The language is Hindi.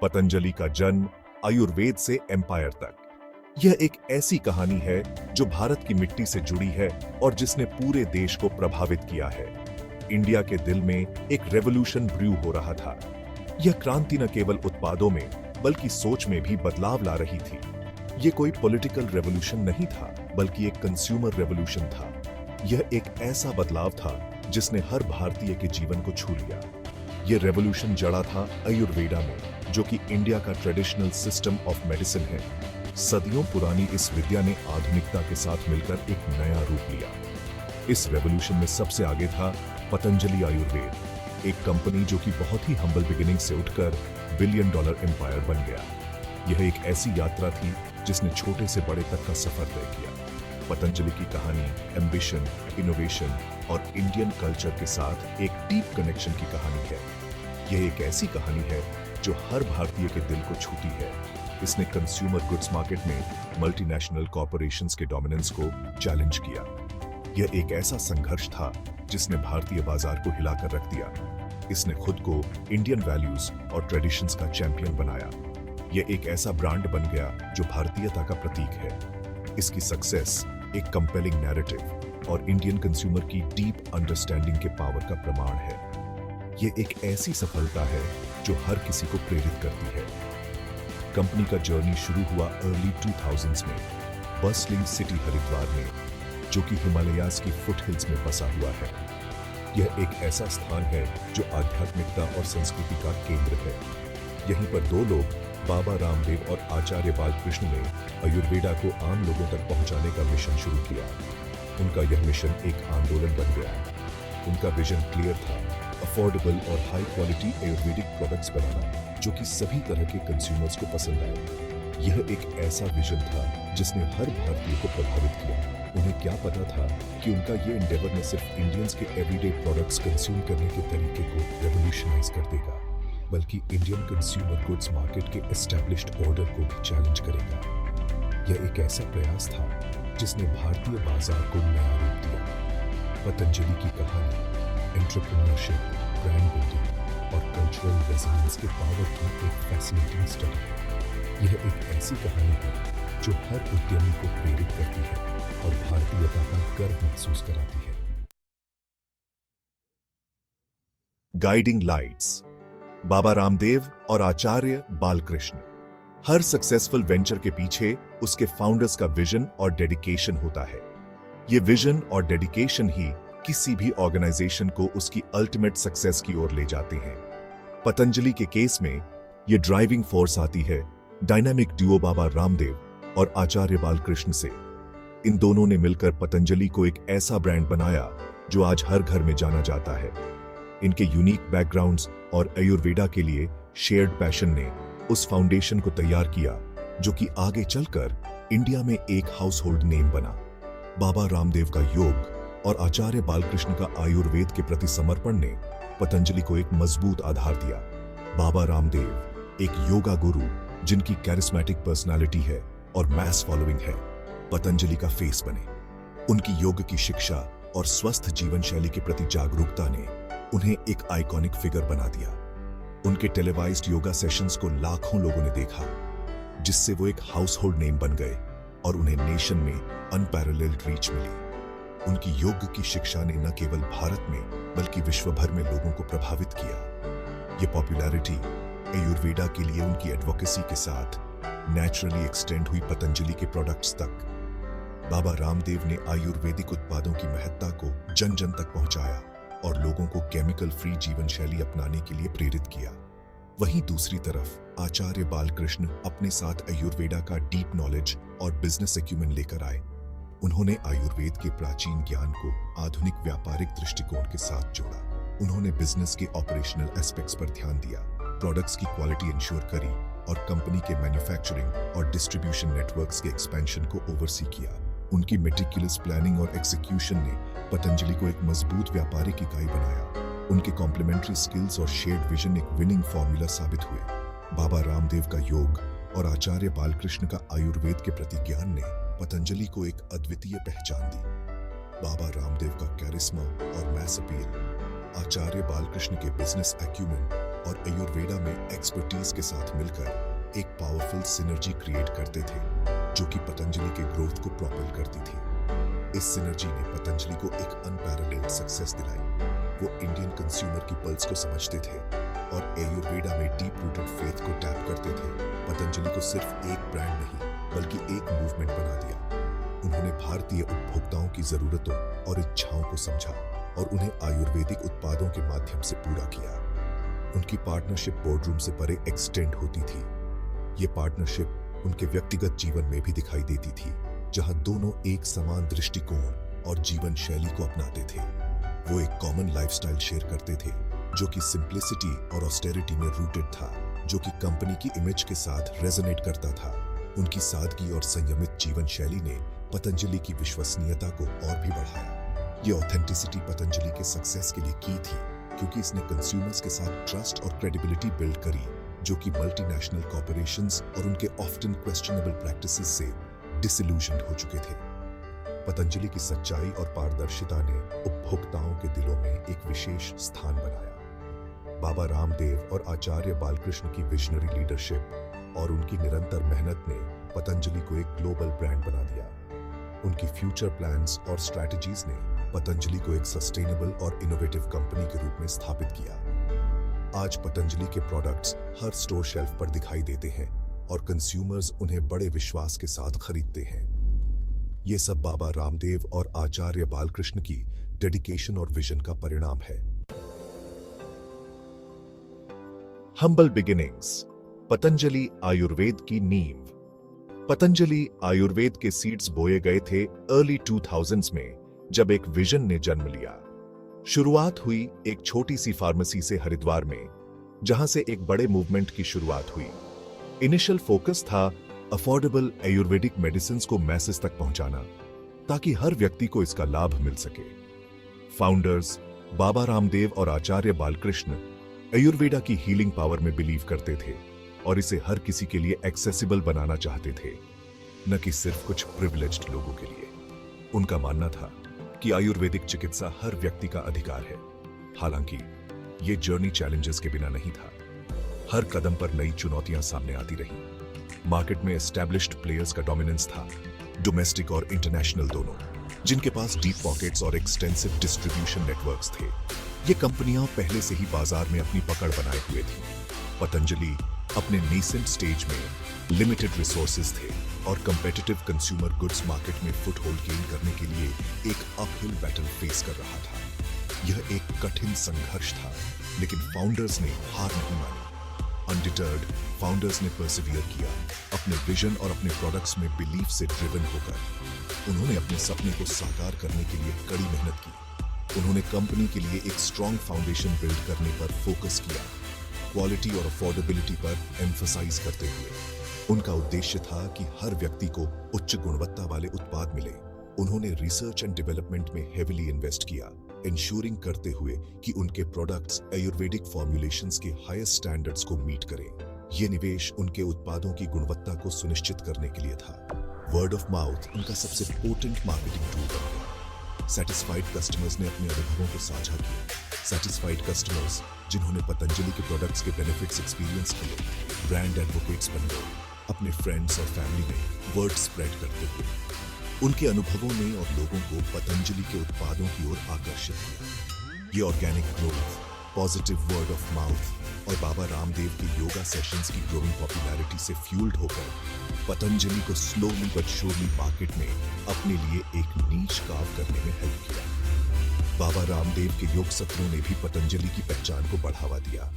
पतंजलि का जन्म आयुर्वेद से एम्पायर तक। यह एक ऐसी कहानी है जो भारत की मिट्टी से जुड़ी है और जिसने पूरे देश को प्रभावित किया है। इंडिया के दिल में एक रेवोल्यूशन ब्रू हो रहा था। यह क्रांति न केवल उत्पादों में बल्कि सोच में भी बदलाव ला रही थी। यह कोई पॉलिटिकल रेवोल्यूशन नहीं था, बल्कि एक कंज्यूमर रेवोल्यूशन था। यह एक ऐसा बदलाव था जिसने हर भारतीय के जीवन को छू लिया। यह रेवोल्यूशन जड़ा था आयुर्वेदा में, जो कि इंडिया का ट्रेडिशनल सिस्टम ऑफ मेडिसिन है। सदियों पुरानी इस विद्या ने आधुनिकता के साथ मिलकर एक नया रूप लिया। इस रेवोल्यूशन में सबसे आगे था पतंजलि आयुर्वेद, एक कंपनी जो कि बहुत ही हम्बल बिगिनिंग से उठकर $1 बिलियन एम्पायर बन गया। यह एक ऐसी यात्रा थी जिसने छोटे से बड़े तक का सफर तय किया। पतंजलि की कहानी एम्बिशन, इनोवेशन और इंडियन कल्चर के साथ एक डीप कनेक्शन की कहानी है। यह एक ऐसी कहानी है जो हर भारतीय के दिल को छूती है। इसने कंज्यूमर गुड्स मार्केट में मल्टीनेशनल कॉर्पोरेशंस के डोमिनेंस को चैलेंज किया। यह एक ऐसा संघर्ष था जिसने भारतीय बाजार को हिलाकर रख दिया। इसने खुद को इंडियन वैल्यूज और ट्रेडिशंस का चैंपियन बनाया। यह एक ऐसा ब्रांड बन गया जो भारतीयता का प्रतीक है। इसकी सक्सेस एक कंपेलिंग नैरेटिव और इंडियन कंज्यूमर की डीप अंडरस्टैंडिंग के पावर का प्रमाण है। यह एक ऐसी सफलता है जो हर किसी को प्रेरित करती है। कंपनी का जर्नी शुरू हुआ अर्ली 2000s में बस्लिंग सिटी हरिद्वार में, जो कि हिमालयाज की फुटहिल्स में बसा हुआ है। यह एक ऐसा स्थान है जो आध्यात्मिकता और संस्कृति का केंद्र है। यहीं पर दो लोग, बाबा रामदेव और आचार्य बालकृष्ण ने आयुर्वेदा को आम लोगों तक पहुंचाने का मिशन शुरू किया। उनका यह मिशन एक आंदोलन बन गया। उनका विजन क्लियर था, अफोर्डेबल और हाई क्वालिटी आयुर्वेदिक प्रोडक्ट्स बनाना जो कि सभी तरह के कंज्यूमर्स को पसंद आए। यह एक ऐसा विजन था जिसने हर भारतीय को प्रभावित किया। उन्हें क्या पता था कि उनका ये एंडेवर न सिर्फ इंडियंस के एवरीडे प्रोडक्ट्स कंज्यूम करने के तरीके को रेवोल्यूशनाइज कर देगा, बल्कि इंडियन कंज्यूमर गुड्स मार्केट के एस्टैब्लिश्ड ऑर्डर को भी चैलेंज करेगा। यह एक ऐसा प्रयास था जिसने भारतीय बाजार को नया रूप दिया। पतंजलि की कहानी एंटरप्रेन्योरशिप, ब्रांड बिल्डिंग और कल्चरल रेजोनेंस के पावर की एक फैसिनेटिंग स्टडी है। यह एक ऐसी कहानी है जो हर उद्यमी को प्रेरित करती है और भारतीयता का गर्व महसूस कराती है। गाइडिंग लाइट्स, बाबा रामदेव और आचार्य बालकृष्ण। हर सक्सेसफुल वेंचर के पीछे उसके फाउंडर्स का विजन और डेडिकेशन होता है। यह विजन और डेडिकेशन ही किसी भी ऑर्गेनाइजेशन को उसकी अल्टीमेट सक्सेस की ओर ले जाते हैं। पतंजलि के केस में यह ड्राइविंग फोर्स आती है डायनामिक ड्यूओ बाबा रामदेव और आचार्य बालकृष्ण से। इन दोनों ने मिलकर पतंजलि को एक ऐसा ब्रांड बनाया जो आज हर घर में जाना जाता है। इनके यूनिक बैकग्राउंड्स और आयुर्वेदा के लिए शेयर्ड पैशन ने उस फाउंडेशन को तैयार किया जो कि आगे चलकर इंडिया में एक हाउस होल्ड नेम बना। बाबा रामदेव का योग और आचार्य बालकृष्ण का आयुर्वेद के प्रति समर्पण ने पतंजलि को एक मजबूत आधार दिया। बाबा रामदेव एक योगा गुरु जिनकी कैरिस्मेटिक पर्सनालिटी है और मैस फॉलोइंग है, पतंजलि का फेस बने। उनकी योग की शिक्षा और स्वस्थ जीवन शैली के प्रति जागरूकता ने उन्हें एक आइकॉनिक फिगर बना दिया। उनके टेलीवाइज्ड योगा सेशंस को लाखों लोगों ने देखा, जिससे वो एक हाउस होल्ड नेम बन गए और उन्हें नेशन में अनपैरेलल्ड रीच मिली। उनकी योग की शिक्षा ने न केवल भारत में बल्कि विश्व भर में लोगों को प्रभावित किया। ये पॉपुलैरिटी आयुर्वेदा के लिए उनकी एडवोकेसी के साथ नेचुरली एक्सटेंड हुई पतंजलि के प्रोडक्ट्स तक। बाबा रामदेव ने आयुर्वेदिक उत्पादों की महत्ता को जन जन तक पहुंचाया और लोगों को केमिकल फ्री जीवन शैली अपनाने के लिए प्रेरित किया। वहीं दूसरी तरफ आचार्य बालकृष्ण अपने साथ आयुर्वेदा का डीप नॉलेज और बिजनेस एक्यूमेन लेकर आए। उन्होंने आयुर्वेद के प्राचीन ज्ञान को आधुनिक व्यापारिक दृष्टिकोण के साथ जोड़ा। उन्होंने बिजनेस के ऑपरेशनल एस्पेक्ट्स पर ध्यान दिया, प्रोडक्ट्स की क्वालिटी इंश्योर करी और कंपनी के मैन्युफैक्चरिंग और डिस्ट्रीब्यूशन नेटवर्क्स के एक्सपेंशन को ओवरसी किया। उनकी मेटिकुलस प्लानिंग और एग्जीक्यूशन ने पतंजलि को एक मजबूत व्यापारिक इकाई बनाया। उनके कॉम्प्लीमेंट्री स्किल्स और शेयर्ड विजन एक विनिंग फॉर्मूला साबित हुए। बाबा रामदेव का योग और आचार्य बालकृष्ण का आयुर्वेद के प्रति ज्ञान ने पतंजलि को एक अद्वितीय पहचान दी। बाबा रामदेव का कैरिस्मा और मैस अपील, आचार्य बालकृष्ण के बिजनेस एक्यूमेन और आयुर्वेदा में एक्सपर्टीज के साथ मिलकर एक पावरफुल सिनर्जी क्रिएट करते थे जो कि पतंजलि के ग्रोथ को प्रोपेल करती थी। इस सिनर्जी ने पतंजलि को एक अनपैरेलल्ड सक्सेस दिलाई। वो इंडियन कंज्यूमर की पल्स को समझते थे और आयुर्वेदा में डीप रूटेड फेथ को टैप करते थे। पतंजलि को सिर्फ एक ब्रांड नहीं बल्कि एक मूवमेंट बना दिया। उन्होंने भारतीय उपभोक्ताओं की जरूरतों और इच्छाओं को समझा और उन्हें आयुर्वेदिक उत्पादों के माध्यम से पूरा किया। उनकी पार्टनरशिप बोर्डरूम से परे एक्सटेंड होती थी। ये पार्टनरशिप उनके व्यक्तिगत जीवन में भी दिखाई देती थी, जहां दोनों एक समान दृष्टिकोण और जीवन शैली को अपनाते थे। वो एक कॉमन लाइफस्टाइल शेयर करते थे जो कि सिंप्लिसिटी और ऑस्टेरिटी में रूटेड था, जो कि कंपनी की इमेज के साथ रेजोनेट करता था। उनकी सादगी और संयमित जीवन शैली ने पतंजलि की विश्वसनीयता को और भी बढ़ाया। ये ऑथेंटिसिटी पतंजलि के सक्सेस के लिए की थी क्योंकि इसने कंज्यूमर्स के साथ ट्रस्ट और क्रेडिबिलिटी बिल्ड करी, जो कि मल्टीनेशनल कॉर्पोरेशंस और उनके ऑफ्टन क्वेश्चनेबल प्रैक्टिसेस से डिसइल्यूजनड हो चुके थे। पतंजलि की सच्चाई और पारदर्शिता ने उपभोक्ताओं के दिलों में एक विशेष स्थान बनाया। बाबा रामदेव और आचार्य बालकृष्ण की विजनरी लीडरशिप और उनकी निरंतर मेहनत ने पतंजलि को एक ग्लोबल ब्रांड बना दिया। उनकी फ्यूचर प्लान्स और स्ट्रैटेजीज ने पतंजलि को एक सस्टेनेबल और इनोवेटिव कंपनी के रूप में स्थापित किया। आज पतंजलि के प्रोडक्ट्स हर स्टोर शेल्फ पर दिखाई देते हैं और कंज्यूमर्स उन्हें बड़े विश्वास के साथ खरीदते हैं। ये सब बाबा रामदेव और आचार्य बालकृष्ण की डेडिकेशन और विजन का परिणाम है। हम्बल बिगिनिंग्स, पतंजलि आयुर्वेद की नींव। पतंजलि आयुर्वेद के सीड्स बोए गए थे अर्ली 2000s में, जब एक विजन ने जन्म लिया। शुरुआत हुई एक छोटी सी फार्मेसी से हरिद्वार में, जहां से एक बड़े मूवमेंट की शुरुआत हुई। इनिशियल फोकस था अफोर्डेबल आयुर्वेदिक मेडिसिन को मैसेज तक पहुंचाना, ताकि हर व्यक्ति को इसका लाभ मिल सके। फाउंडर्स बाबा रामदेव और आचार्य बालकृष्ण आयुर्वेदा की हीलिंग पावर में बिलीव करते थे और इसे हर किसी के लिए एक्सेसिबल बनाना चाहते थे, न कि सिर्फ कुछ प्रिविलेज्ड लोगों के लिए। उनका मानना था कि आयुर्वेदिक चिकित्सा हर व्यक्ति का अधिकार है। हालांकि ये जर्नी चैलेंजेस के बिना नहीं था। हर कदम पर नई चुनौतियां सामने आती रही। मार्केट में एस्टैब्लिश्ड प्लेयर्स का डोमिनेंस था, डोमेस्टिक और इंटरनेशनल दोनों, जिनके पास डीप पॉकेट्स और एक्सटेंसिव डिस्ट्रीब्यूशन नेटवर्क्स थे। ये कंपनियां पहले से ही बाजार में अपनी पकड़ बनाए हुए थी। पतंजलि अपने नेसेंट स्टेज में लिमिटेड रिसोर्सेज थे और कंपेटिटिव कंज्यूमर गुड्स मार्केट में फुटहोल्ड गेन करने के लिए एक अपहिल बैटल फेस कर रहा था। यह एक कठिन संघर्ष था, लेकिन फाउंडर्स ने हार नहीं मानी। अनडिटर्ड, फाउंडर्स ने परसिवियर किया, अपने विजन और अपने प्रोडक्ट्स में बिलीफ से ड्रिवन होकर। उन्होंने अपने सपने को साकार करने के लिए कड़ी मेहनत की। उन्होंने कंपनी के लिए एक स्ट्रॉन्ग फाउंडेशन बिल्ड करने पर फोकस किया, क्वालिटी और अफोर्डेबिलिटी पर एम्फसाइज करते हुए। उनका उद्देश्य था कि हर व्यक्ति को उच्च गुणवत्ता वाले उत्पाद मिले। उन्होंने रिसर्च एंड डेवलपमेंट में हेविली इन्वेस्ट किया, इंश्योरिंग करते हुए कि उनके प्रोडक्ट्स आयुर्वेदिक फॉर्मुलेशंस के हाईएस्ट स्टैंडर्ड्स को मीट करें। ये निवेश उनके उत्पादों की गुणवत्ता को सुनिश्चित करने के लिए था। वर्ड ऑफ माउथ उनका सबसे पोटेंट मार्केटिंग टूल बन गया। सेटिस्फाइड कस्टमर्स ने अपने अनुभवों को साझा किया। सेटिस्फाइड कस्टमर्स जिन्होंने पतंजलि के प्रोडक्ट्स के बेनिफिट्स एक्सपीरियंस किए, ब्रांड एडवोकेट्स बन गए, अपने फ्रेंड्स और फैमिली में वर्ड स्प्रेड करते हुए। उनके अनुभवों ने और लोगों को पतंजलि के उत्पादों की ओर आकर्षित किया। ये organic growth, positive word of mouth और बाबा रामदेव के योगा सेशंस की ग्रोइंग पॉपुलैरिटी से फ्यूल्ड होकर पतंजलि को स्लोली बट श्योरली मार्केट में अपने लिए एक नीश कार्व करने में हेल्प किया। बाबा रामदेव के योग सत्रों ने भी पतंजलि की पहचान को बढ़ावा दिया।